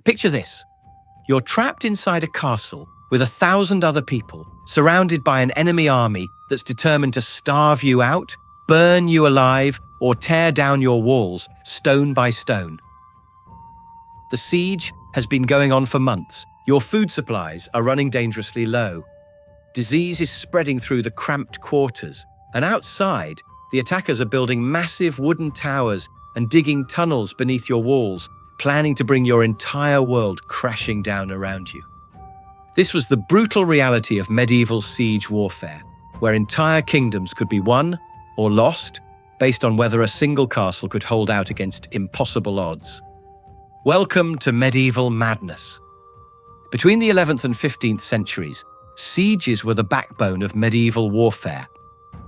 Picture this. You're trapped inside a castle with 1,000 other people, surrounded by an enemy army that's determined to starve you out, burn you alive, or tear down your walls stone by stone. The siege has been going on for months. Your food supplies are running dangerously low. Disease is spreading through the cramped quarters, and outside, the attackers are building massive wooden towers and digging tunnels beneath your walls, planning to bring your entire world crashing down around you. This was the brutal reality of medieval siege warfare, where entire kingdoms could be won or lost based on whether a single castle could hold out against impossible odds. Welcome to medieval madness. Between the 11th and 15th centuries, sieges were the backbone of medieval warfare.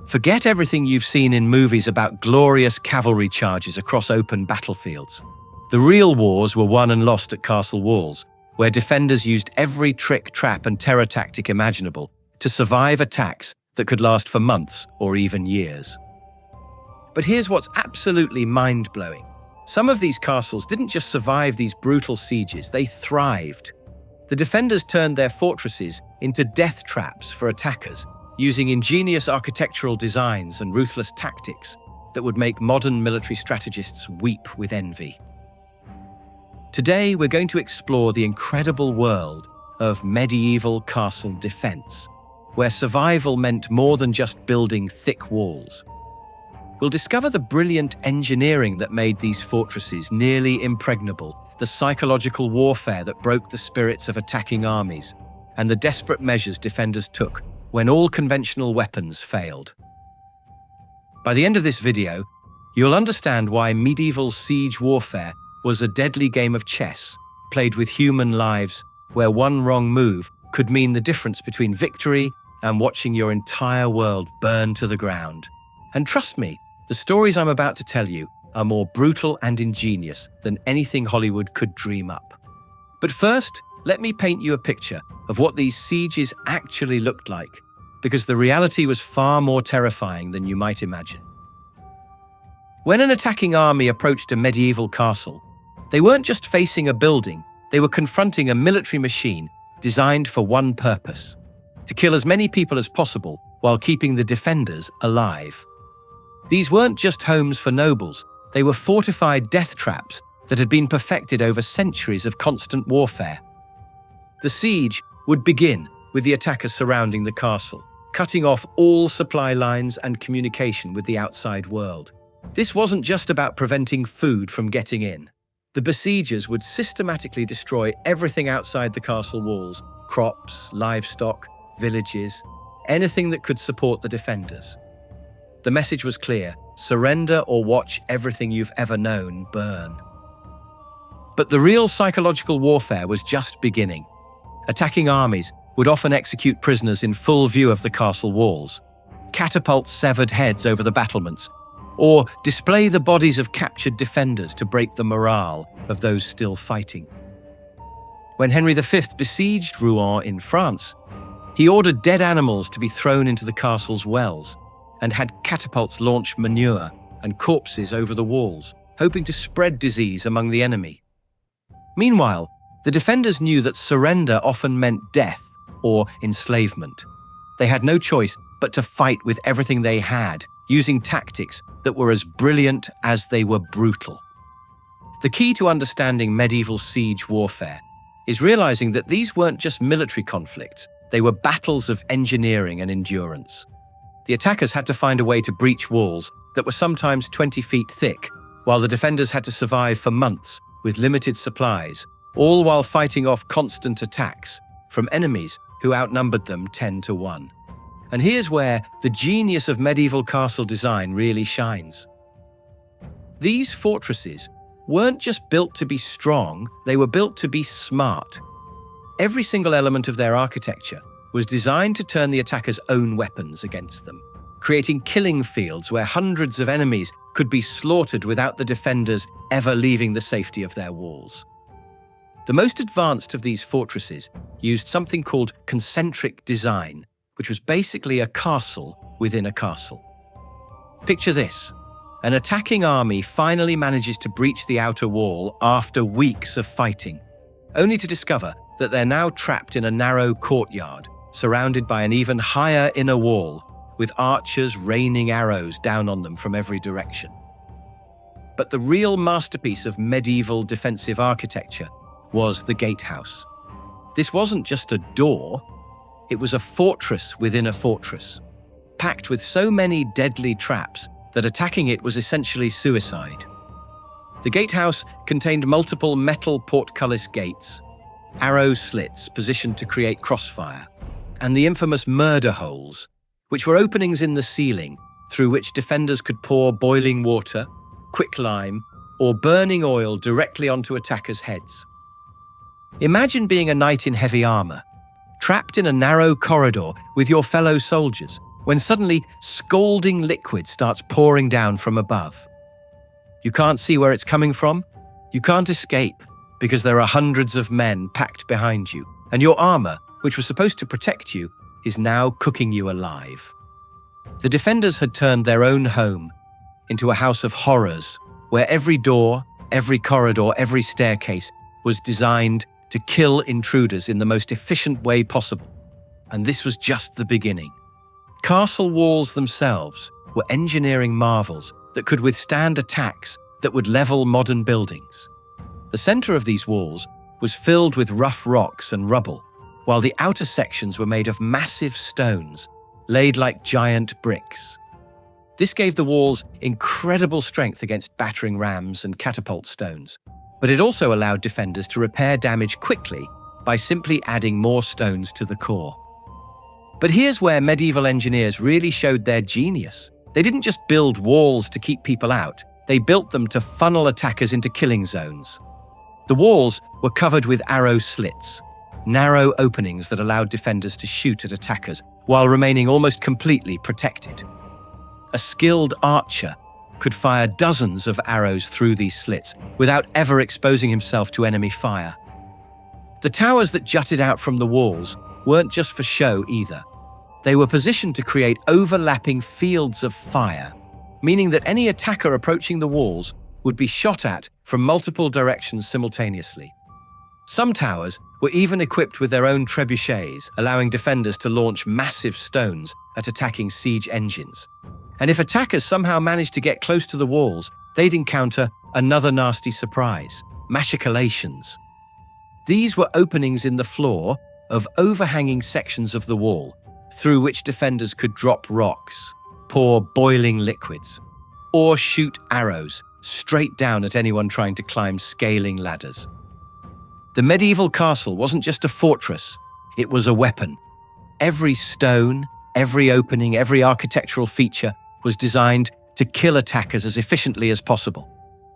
Forget everything you've seen in movies about glorious cavalry charges across open battlefields. The real wars were won and lost at castle walls, where defenders used every trick, trap, and terror tactic imaginable to survive attacks that could last for months or even years. But here's what's absolutely mind-blowing. Some of these castles didn't just survive these brutal sieges, they thrived. The defenders turned their fortresses into death traps for attackers, using ingenious architectural designs and ruthless tactics that would make modern military strategists weep with envy. Today, we're going to explore the incredible world of medieval castle defense, where survival meant more than just building thick walls. We'll discover the brilliant engineering that made these fortresses nearly impregnable, the psychological warfare that broke the spirits of attacking armies, and the desperate measures defenders took when all conventional weapons failed. By the end of this video, you'll understand why medieval siege warfare was a deadly game of chess, played with human lives, where one wrong move could mean the difference between victory and watching your entire world burn to the ground. And trust me, the stories I'm about to tell you are more brutal and ingenious than anything Hollywood could dream up. But first, let me paint you a picture of what these sieges actually looked like, because the reality was far more terrifying than you might imagine. When an attacking army approached a medieval castle, they weren't just facing a building, they were confronting a military machine designed for one purpose: to kill as many people as possible while keeping the defenders alive. These weren't just homes for nobles, they were fortified death traps that had been perfected over centuries of constant warfare. The siege would begin with the attackers surrounding the castle, cutting off all supply lines and communication with the outside world. This wasn't just about preventing food from getting in. The besiegers would systematically destroy everything outside the castle walls: crops, livestock, villages, anything that could support the defenders. The message was clear: surrender or watch everything you've ever known burn. But the real psychological warfare was just beginning. Attacking armies would often execute prisoners in full view of the castle walls, catapult severed heads over the battlements, or display the bodies of captured defenders to break the morale of those still fighting. When Henry V besieged Rouen in France, he ordered dead animals to be thrown into the castle's wells and had catapults launch manure and corpses over the walls, hoping to spread disease among the enemy. Meanwhile, the defenders knew that surrender often meant death or enslavement. They had no choice but to fight with everything they had, using tactics that were as brilliant as they were brutal. The key to understanding medieval siege warfare is realizing that these weren't just military conflicts, they were battles of engineering and endurance. The attackers had to find a way to breach walls that were sometimes 20 feet thick, while the defenders had to survive for months with limited supplies, all while fighting off constant attacks from enemies who outnumbered them 10-1. And here's where the genius of medieval castle design really shines. These fortresses weren't just built to be strong, they were built to be smart. Every single element of their architecture was designed to turn the attackers' own weapons against them, creating killing fields where hundreds of enemies could be slaughtered without the defenders ever leaving the safety of their walls. The most advanced of these fortresses used something called concentric design, which was basically a castle within a castle. Picture this: an attacking army finally manages to breach the outer wall after weeks of fighting. only to discover that they're now trapped in a narrow courtyard, surrounded by an even higher inner wall, with archers raining arrows down on them from every direction. But the real masterpiece of medieval defensive architecture was the gatehouse. This wasn't just a door, it was a fortress within a fortress, packed with so many deadly traps that attacking it was essentially suicide. The gatehouse contained multiple metal portcullis gates, arrow slits positioned to create crossfire, and the infamous murder holes, which were openings in the ceiling through which defenders could pour boiling water, quicklime, or burning oil directly onto attackers' heads. Imagine being a knight in heavy armor, trapped in a narrow corridor with your fellow soldiers, when suddenly scalding liquid starts pouring down from above. You can't see where it's coming from, you can't escape, because there are hundreds of men packed behind you, and your armor, which was supposed to protect you, is now cooking you alive. The defenders had turned their own home into a house of horrors, where every door, every corridor, every staircase was designed to kill intruders in the most efficient way possible. And this was just the beginning. Castle walls themselves were engineering marvels that could withstand attacks that would level modern buildings. The center of these walls was filled with rough rocks and rubble, while the outer sections were made of massive stones, laid like giant bricks. This gave the walls incredible strength against battering rams and catapult stones, but it also allowed defenders to repair damage quickly by simply adding more stones to the core. But here's where medieval engineers really showed their genius. They didn't just build walls to keep people out, they built them to funnel attackers into killing zones. The walls were covered with arrow slits, narrow openings that allowed defenders to shoot at attackers while remaining almost completely protected. A skilled archer could fire dozens of arrows through these slits without ever exposing himself to enemy fire. The towers that jutted out from the walls weren't just for show either. They were positioned to create overlapping fields of fire, meaning that any attacker approaching the walls would be shot at from multiple directions simultaneously. Some towers were even equipped with their own trebuchets, allowing defenders to launch massive stones at attacking siege engines. And if attackers somehow managed to get close to the walls, they'd encounter another nasty surprise: machicolations. These were openings in the floor of overhanging sections of the wall, through which defenders could drop rocks, pour boiling liquids, or shoot arrows straight down at anyone trying to climb scaling ladders. The medieval castle wasn't just a fortress, it was a weapon. Every stone, every opening, every architectural feature was designed to kill attackers as efficiently as possible.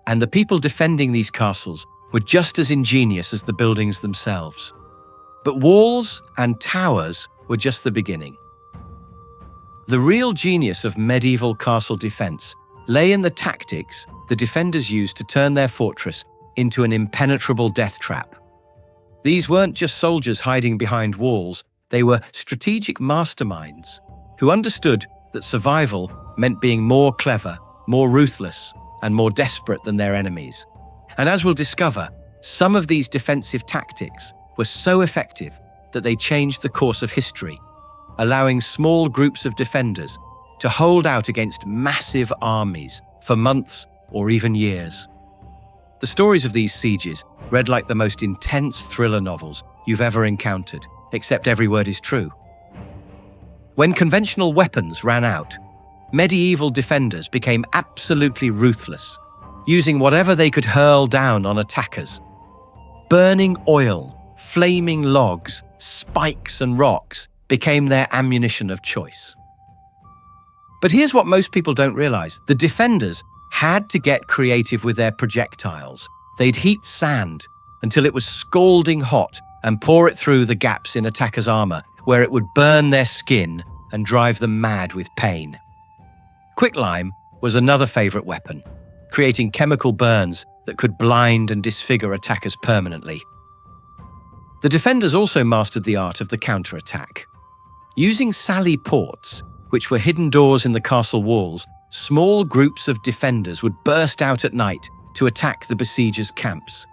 And the people defending these castles were just as ingenious as the buildings themselves. But walls and towers were just the beginning. The real genius of medieval castle defense lay in the tactics the defenders used to turn their fortress into an impenetrable death trap. These weren't just soldiers hiding behind walls, they were strategic masterminds who understood that survival meant being more clever, more ruthless, and more desperate than their enemies. And as we'll discover, some of these defensive tactics were so effective that they changed the course of history, allowing small groups of defenders to hold out against massive armies for months or even years. The stories of these sieges read like the most intense thriller novels you've ever encountered, except every word is true. When conventional weapons ran out, medieval defenders became absolutely ruthless, using whatever they could hurl down on attackers. Burning oil, flaming logs, spikes and rocks became their ammunition of choice. But here's what most people don't realize. The defenders had to get creative with their projectiles. They'd heat sand until it was scalding hot and pour it through the gaps in attackers' armor, where it would burn their skin and drive them mad with pain. Quicklime was another favorite weapon, creating chemical burns that could blind and disfigure attackers permanently. The defenders also mastered the art of the counterattack. Using sally ports, which were hidden doors in the castle walls, small groups of defenders would burst out at night to attack the besiegers' camps.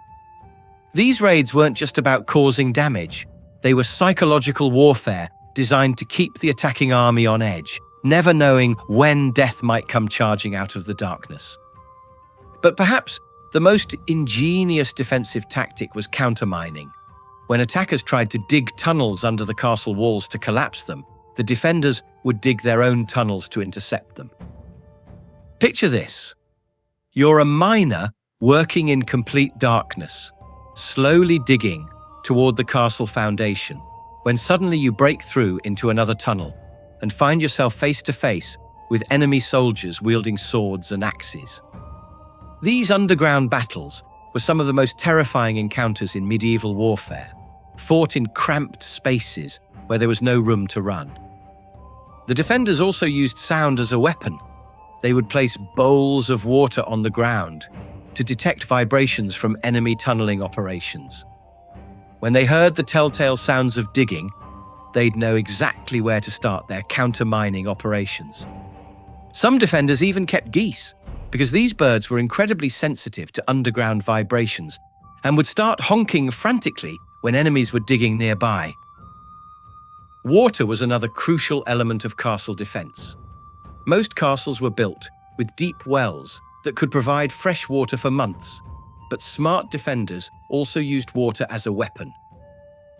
These raids weren't just about causing damage. They were psychological warfare designed to keep the attacking army on edge, never knowing when death might come charging out of the darkness. But perhaps the most ingenious defensive tactic was countermining. When attackers tried to dig tunnels under the castle walls to collapse them, the defenders would dig their own tunnels to intercept them. Picture this. You're a miner working in complete darkness, slowly digging toward the castle foundation, when suddenly you break through into another tunnel and find yourself face to face with enemy soldiers wielding swords and axes. These underground battles were some of the most terrifying encounters in medieval warfare, fought in cramped spaces where there was no room to run. The defenders also used sound as a weapon. They would place bowls of water on the ground to detect vibrations from enemy tunneling operations. When they heard the telltale sounds of digging, they'd know exactly where to start their counter-mining operations. Some defenders even kept geese, because these birds were incredibly sensitive to underground vibrations and would start honking frantically when enemies were digging nearby. Water was another crucial element of castle defense. Most castles were built with deep wells that could provide fresh water for months, but smart defenders also used water as a weapon.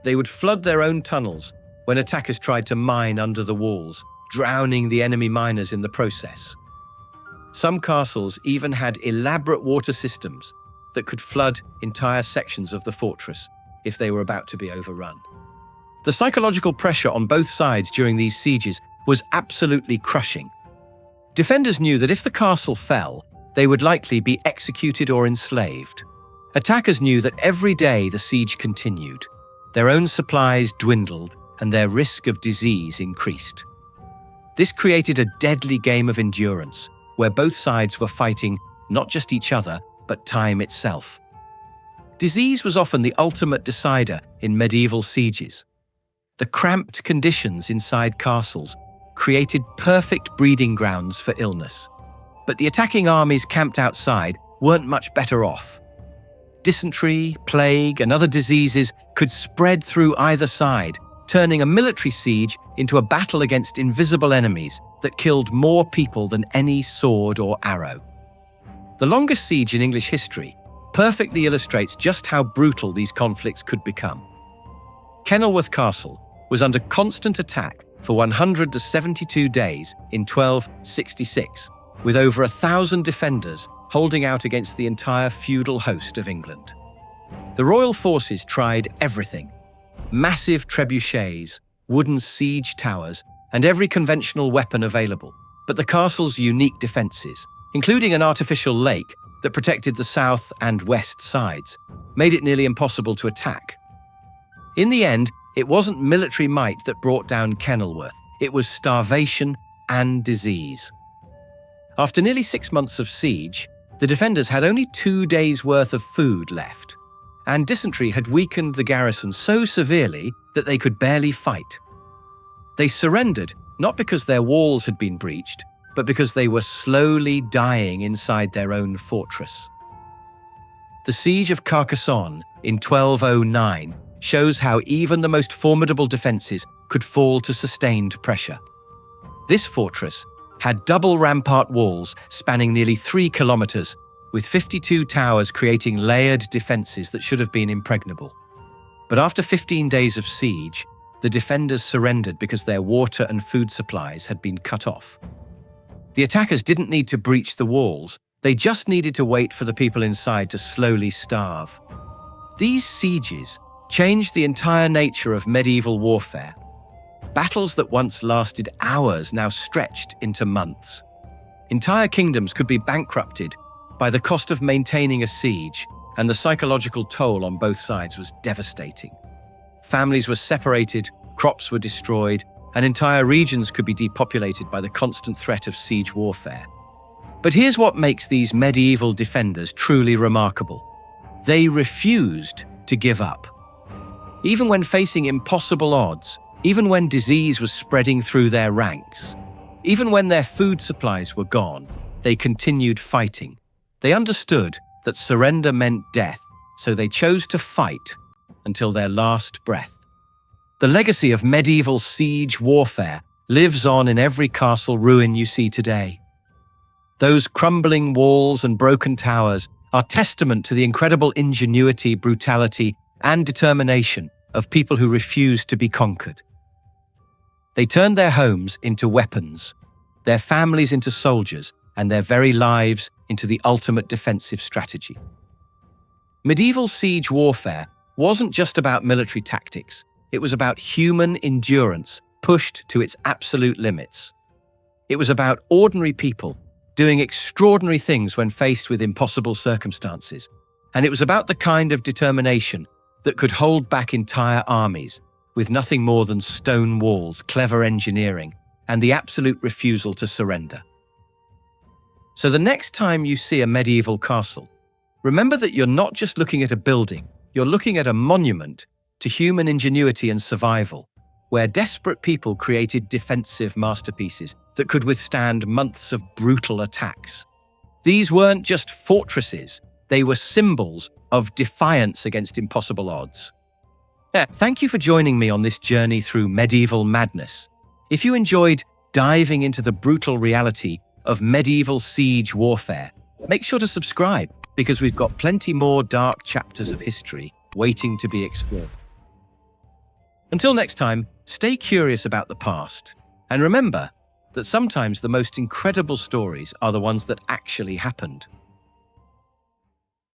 They would flood their own tunnels when attackers tried to mine under the walls, drowning the enemy miners in the process. Some castles even had elaborate water systems that could flood entire sections of the fortress if they were about to be overrun. The psychological pressure on both sides during these sieges was absolutely crushing. Defenders knew that if the castle fell, they would likely be executed or enslaved. Attackers knew that every day the siege continued. Their own supplies dwindled and their risk of disease increased. This created a deadly game of endurance, where both sides were fighting not just each other, but time itself. Disease was often the ultimate decider in medieval sieges. The cramped conditions inside castles created perfect breeding grounds for illness. But the attacking armies camped outside weren't much better off. Dysentery, plague, and other diseases could spread through either side, turning a military siege into a battle against invisible enemies that killed more people than any sword or arrow. The longest siege in English history perfectly illustrates just how brutal these conflicts could become. Kenilworth Castle was under constant attack for 172 days in 1266, with over 1,000 defenders holding out against the entire feudal host of England. The royal forces tried everything: massive trebuchets, wooden siege towers, and every conventional weapon available. But the castle's unique defenses, including an artificial lake that protected the south and west sides, made it nearly impossible to attack. In the end, it wasn't military might that brought down Kenilworth. It was starvation and disease. After nearly 6 months of siege, the defenders had only 2 days' worth of food left, and dysentery had weakened the garrison so severely that they could barely fight. They surrendered not because their walls had been breached, but because they were slowly dying inside their own fortress. The siege of Carcassonne in 1209 shows how even the most formidable defenses could fall to sustained pressure. This fortress had double rampart walls spanning nearly 3 kilometers, with 52 towers creating layered defenses that should have been impregnable. But after 15 days of siege, the defenders surrendered because their water and food supplies had been cut off. The attackers didn't need to breach the walls, they just needed to wait for the people inside to slowly starve. These sieges changed the entire nature of medieval warfare. Battles that once lasted hours now stretched into months. Entire kingdoms could be bankrupted by the cost of maintaining a siege, and the psychological toll on both sides was devastating. Families were separated, crops were destroyed, and entire regions could be depopulated by the constant threat of siege warfare. But here's what makes these medieval defenders truly remarkable. They refused to give up. Even when facing impossible odds, even when disease was spreading through their ranks, even when their food supplies were gone, they continued fighting. They understood that surrender meant death, so they chose to fight until their last breath. The legacy of medieval siege warfare lives on in every castle ruin you see today. Those crumbling walls and broken towers are testament to the incredible ingenuity, brutality, and determination of people who refused to be conquered. They turned their homes into weapons, their families into soldiers, and their very lives into the ultimate defensive strategy. Medieval siege warfare wasn't just about military tactics. It was about human endurance pushed to its absolute limits. It was about ordinary people doing extraordinary things when faced with impossible circumstances. And it was about the kind of determination that could hold back entire armies with nothing more than stone walls, clever engineering, and the absolute refusal to surrender. So the next time you see a medieval castle, remember that you're not just looking at a building, you're looking at a monument to human ingenuity and survival, where desperate people created defensive masterpieces that could withstand months of brutal attacks. These weren't just fortresses, they were symbols of defiance against impossible odds. Thank you for joining me on this journey through medieval madness. If you enjoyed diving into the brutal reality of medieval siege warfare, make sure to subscribe because we've got plenty more dark chapters of history waiting to be explored. Until next time, stay curious about the past, and remember that sometimes the most incredible stories are the ones that actually happened.